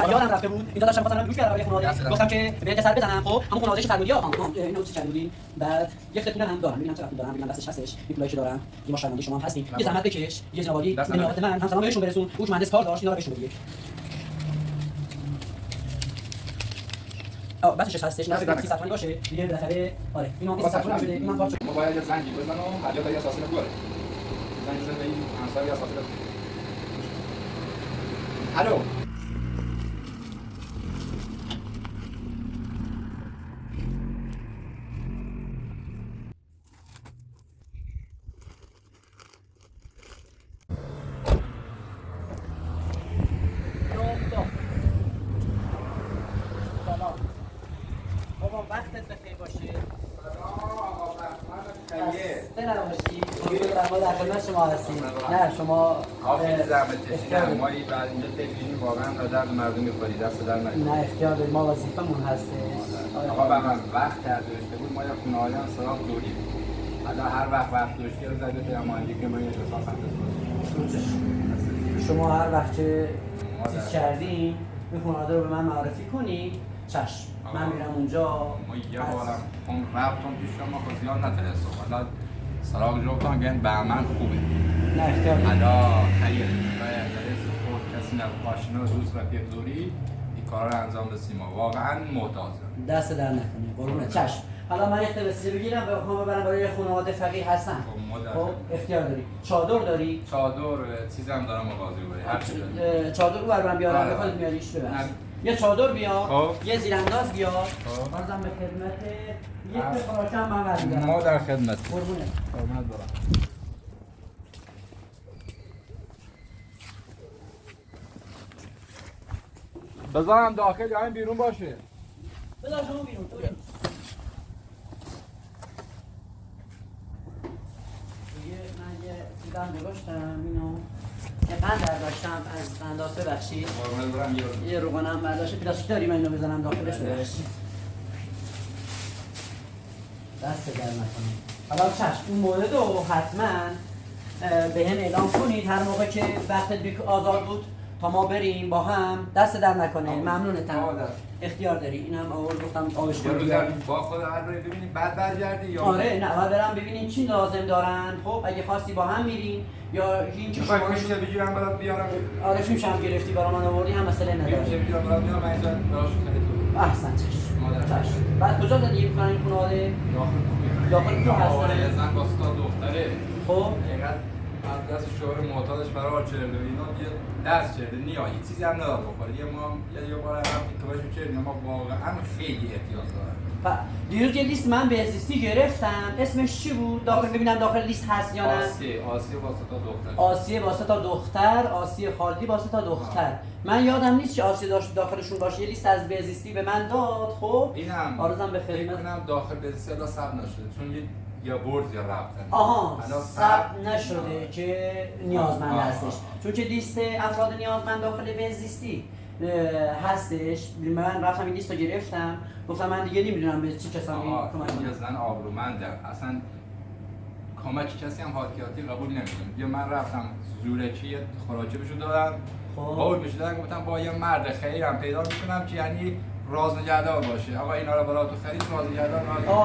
یادم رفته بود اینجا داشتم مثلا گوش کردم برای خانواده گفتم که به سر بزنم خب همون خانواده‌اش فرمودی اینو چی چندودین بعد یه خطونه هم دارم ببینم چقدر پول دارم ببینم دستش هستش این پولایشو دارم یه ماشاءالله شما هم هستین یه زحمت بکش یه جنابالی نمیاد من هم سلام بهشون برسون اوش مهندس کار داشت اینا رو بهشون بگیر بسش هستش نه فکر 300 تومانی باشه دیگه بالاخره آره اینو 300 تومانی شده اینم باشه ما باید زنگی بزنم حالا تا اساسی رو بیاره زنگ بزنم این انصاری اساسی رو الو وقتت بخیر باشه. ما در خدمت شما هستیم. نه شما خیلی زحمت کشیدن ما این بعد اینجا تلویزیون واقعا تا درد مردم می‌خوری دست در نکنید. نه اختیار داریم ما وظیفمون هست. آقا به من وقت داشته بود ما یا خونه‌هایان سراغ دوریم. حالا هر وقت داشتی رو زده تو امانجی که ما یه حساب شما هر وقت که چیز کردین این خانواده رو به من معرفی کنی چشم من میرم اونجا ما یه بارم اون رفتم پیش شما خود زیاد نترسم حالا سراغ جوتان گن به من خوبه نه اختیار حالا خیلی کسی نباشنه روز رفیق دوری این کارا رو انجام رسیم واقعا محتاجم دست در نکنه قربونت چشم حالا من اختباسی بگیرم به خانم ببرم برای خانواده فقیر هستن خب اختیار داری چادر داری چادر چیزام دارم مغازه بری هر چی چادر رو برام بیارم به خودت میاریش ببر یه چادر بیار یه زیرانداز بیار عرضم به خدمت یک فراشم من برمی‌دارم ما در خدمت قربونت دارم بذارم داخل یا این بیرون باشه بذار شما بیرون تو دیگه من یه چیزام گذاشتم اینو یه قند برداشتم از قنداس ببخشید یه روغنم برداشته پلاستیک داری من اینو بزنم داخلش ببخشید دست در نکنم حالا چشم اون مورد رو حتما به هم اعلام کنید هر موقع که وقتت آزاد بود تا ما بریم با هم دست در نکنه ممنونتم اختیار داری اینم آورد گفتم آبش کنید با خود هر روی ببینیم بعد برگردی یا آره نه بعد برم ببینیم چی لازم دارن خب اگه خواستی با هم میریم یا این چی شما میشه بگیرم برات بیارم آره فیلمش هم گرفتی برام من آوردی هم مسئله نداره میشه بگیرم برات بیارم من اینجا براش خیلی احسن چشم بعد کجا زدی میکنن این خانواده داخل تو هستن یه زن با ستا دختره خب اینقدر از دست شوهر معتادش برای چرده اینا یه دست چرده نیا هیچ چیزی هم نداره بخوره یه بار رفتیم تو باشیم چرده ما واقعا خیلی احتیاج دارم دیروز یه لیست من به زیستی گرفتم اسمش چی بود؟ ببینم داخل لیست هست یا نه؟ آسیه با ستا دختر آسیه با ستا دختر آسیه خالدی با ستا دختر من یادم نیست که آسیه داشت داخلشون باشه یه لیست از بهزیستی به من داد خب اینم آرزوام به خدمت کنم داخل بهزیستی الا ثبت نشده چون یا برد یا رفتن آها ثبت نشده که نیازمند هستش چون که لیست افراد نیازمند داخل بهزیستی هستش من رفتم این لیست رو گرفتم گفتم من دیگه نمیدونم به چه کسانی کمک کنم یه زن آبرومندم اصلا کمک کسی هم حادیاتی قبول نمی‌کنه یا من رفتم زورکی خوراکی بهشون دادم باور می‌شدن گفتم با یه مرد خیرم پیدا می‌کنم که یعنی راز نگهدار باشه آقا اینا رو برات خرید راز نگهدار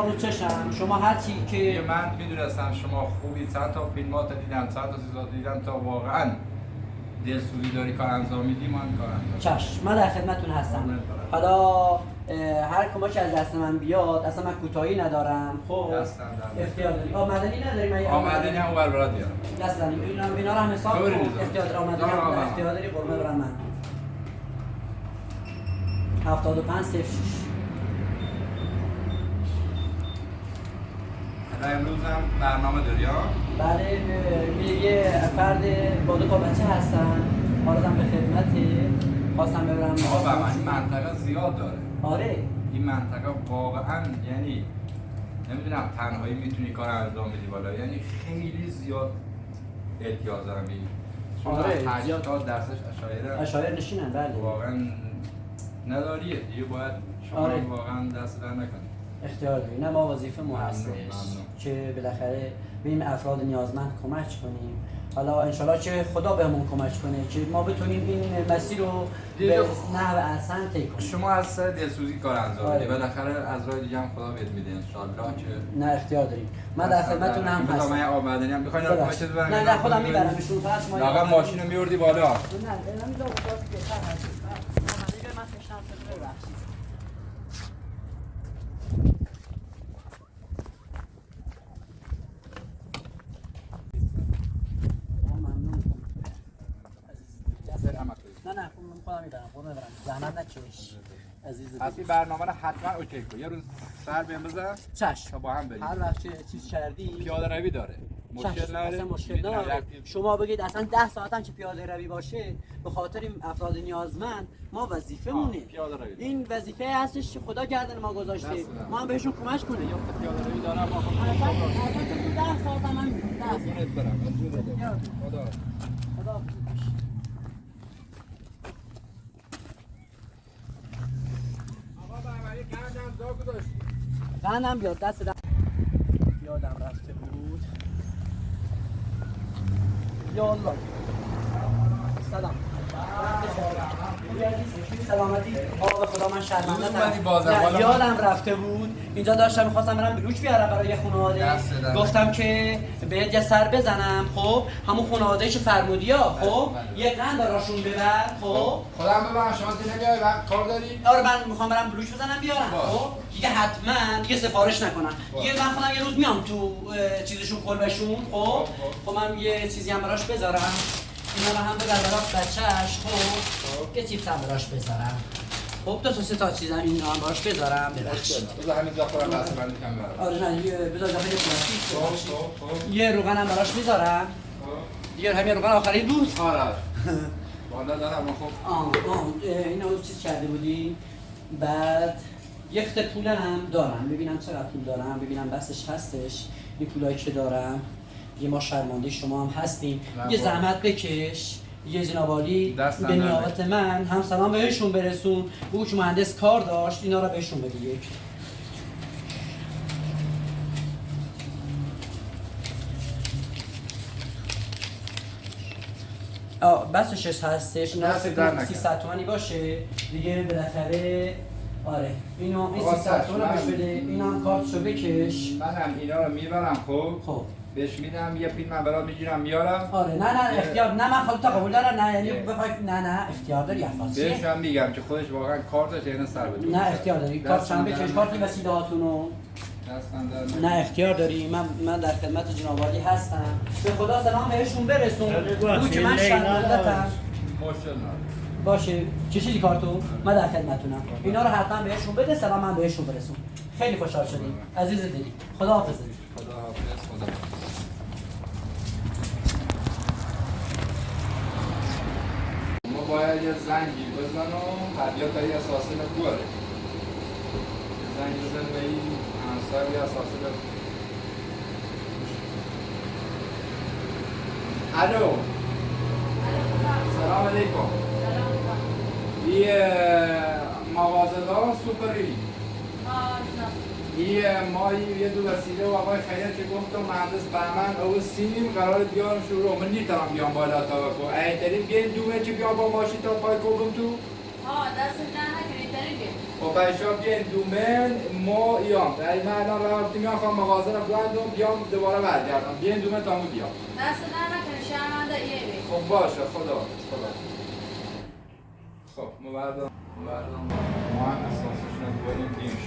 رو چشم شما هر چی که من میدونستم شما خوبی چند تا فیلمات دیدم چند تا چیزا دیدم تا واقعا دلسوزی داری کار انجام میدی ما این کار انجام چشم من در خدمتتون هستم حالا هر کمکی از دست من بیاد اصلا من کوتاهی ندارم خب اختیار داری مدنی نداری من مدنی هم اول برات بیارم دست دارم اینا رو هم حساب کن اختیار داری مدنی هم اختیار داری قربه برم من 75 06 امروز هم برنامه داری ها؟ بله یه فرد با دو تا بچه هستن آرزم به خدمته خواستم ببرم این منطقه زیاد داره آره این منطقه واقعا یعنی نمیدونم تنهایی میتونی کار انجام بدی بالا یعنی خیلی زیاد احتیاج دارم بگیم چون آره 80% اشایر نشینن بله واقعا نداریه دیگه باید شما واقعا دست در نکنید اختیار داری. نه ما وظیفه ما ممنون، هستش ممنون. که بالاخره بیم افراد نیازمند کمک کنیم. حالا انشالله که خدا بهمون کمک کنه که ما بتونیم این مسیر رو دیگه به نحو احسن طی کنیم. شما از سر دلسوزی کار انجام آره. میدی، بالاخره از راه دیگه هم خدا بهت میده ان شاء الله که نه اختیار داریم. من در خدمتتونم من هستم. آب معدنی هم می‌خواین ببخشید. کمکت ببرم. نه خودم میبرمشون، فقط شما لااقل ماشین رو میوردی بالا. نه نمیدونم واسه بهتر هست. من تشنم شده ببخشید. نه خودم میبرم، خودم میبرم. زحمت نکش عزیز. اصلی برنامه رو حتما اوکی کن. یه روز سر بهم بزن چشم. تا با هم بریم. هر وقت چیز کردی پیاده روی داره. مشکل نداره. اصلا مشکل نداره. شما بگید اصلا 10 ساعت هم که پیاده روی باشه به خاطر این افراد نیازمند ما وظیفه‌مونه. این وظیفه هستش که خدا گردن ما گذاشته. ما هم بهشون کمک کنیم. یا پیاده روی دارم ما خب اصلا تو 10 ساعت هم همین. 10 قربونت برم. خدا. خدا. قندم بیاد دست یادم رفته بود. یا الله سلام سلامتی. آقا خدا من شرمنده یادم رفته بود. اینجا داشتم میخواستم برم بلوچ بیارم برای یه خانواده. گفتم که بهت یه سر بزنم. خب همون خانواده‌ای که فرمودی ها. خب یه قند براشون ببر. خب خودم ببرم شما نمیای وقت کار داری؟ آره من میخوام برم بلوچ بزنم بیارم. خب دیگه حتما دیگه سفارش نکنم. دیگه من خودم یه روز میام تو چیزشون کلبشون. خب من یه چیزی هم براش بذارم. اینا رو هم بذار براش بچه‌اش. خب یه چیپس هم براش بذارم. خب 2 تا 3 تا چیزا این هم براش بذارم. بذار همینجا خودم دست بندی کنم برام. آره نه بذار داخل پلاستیک. یه روغن هم براش میذارم. دیگه همین روغن آخری بود. آره. بالا دارم خب. اینو چیز کرده بودی. بعد یک خط پول هم دارم. ببینم چقدر پول دارم. ببینم بسش هستش. این پولایی که دارم. یه ما شرمنده شما هم هستیم. یه زحمت بکش. یه جناب عالی به نیابت من هم سلام بهشون برسون. بگو که مهندس کار داشت اینا رو بهشون بگی. یک بسش هستش. اینا فکر 300 تومانی باشه دیگه بالاخره. آره اینو این 300 تومن بهش بده. اینم کارتشو بکش. منم اینا رو میبرم. خب بهش میدم یه فیلم من برات میگیرم میارم. آره نه اختیار نه من خودت قبول دارم. نه یعنی بخوای نه اختیار داری افاسی. بهش هم میگم که خودش واقعا کارتش اینو سر بده. نه اختیار داری. کارتش هم بکش. کارت وسیله هاتونو. نه اختیار داری. من در خدمت جناب عالی هستم. به خدا سلام بهشون برسون. بگو که من شرمنده‌ام. باشه کشیدی کارتو. من در خدمتتونم. اینا رو حتما بهشون بده. سلام من بهشون برسون. خیلی خوشحال شدیم عزیز دلی. خداحافظ. خدا. ما باید یه زنگی بزنم هدیات های اساسی رو بیاره. زنگ بزن به این همسر یا اساسی رو. الو سلام علیکم. یه مغازه‌دار سوپری. ما یه دو وسیله و آقای خیرت که گفتم مهندس بهمن او سینیم قرار بیارم شروع. من نیترم بیام بالا تا بکن. ایترین بیان دومه که بیام با ماشین تا پای کردم تو. دست نه نکنید داریم بیان. خب بچه‌ها بیان دومن ما ایام. من الان رفتم میام خواهم مغازه رو ببندم بیام دوباره برگردم. بیان دومن تا مو بیام. دست نه نکنید شرمنده ایه بی. خب باشه خدا. خب مبردم ما هم اساسش نبودیم دیمش.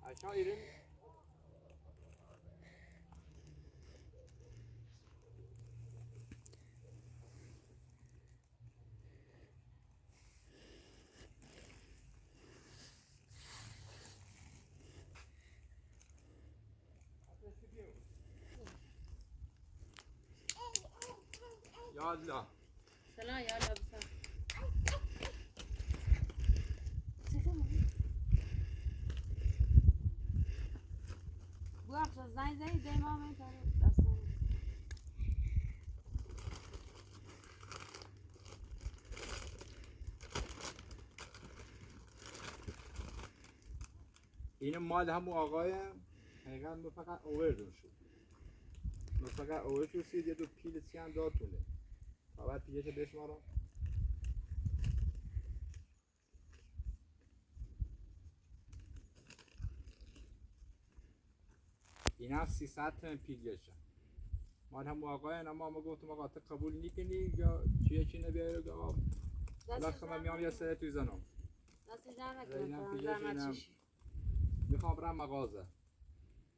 aşağı irin. Ya Allah. سلام يا لابسة بوقت زنگ زنگ دیما من تاره دستان این مال همون آقای حقیقت ما فقط اوور رو شد ما فقط اوور شد سید یه دو پیل چند داتونه تا بعد پیلش بشمارم این هم 300 تومن پیلشه مال همون آقای اما ما گفتم آقا تو قبول نیکنی یا چی نبیایی رو گفت بالاخره من میام یه سره توی زنم دستی جمع اینم نکنم پیلش اینم زحمت چشی میخوام برم مغازه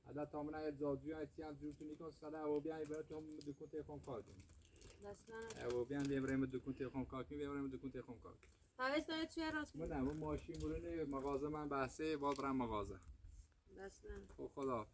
حالا تا من یه جادوی اتیان جورتو نیکن ساده او بیان برای تو هم دکون تیخون کار کنیم دستان او بیان بیاریم دکون تیخون کار کنیم بیاریم دکون تیخون کار کنیم هویس داره توی راست من نه اون ماشین مرونه مغازه من بحثه باز برم مغازه دستان خب خدا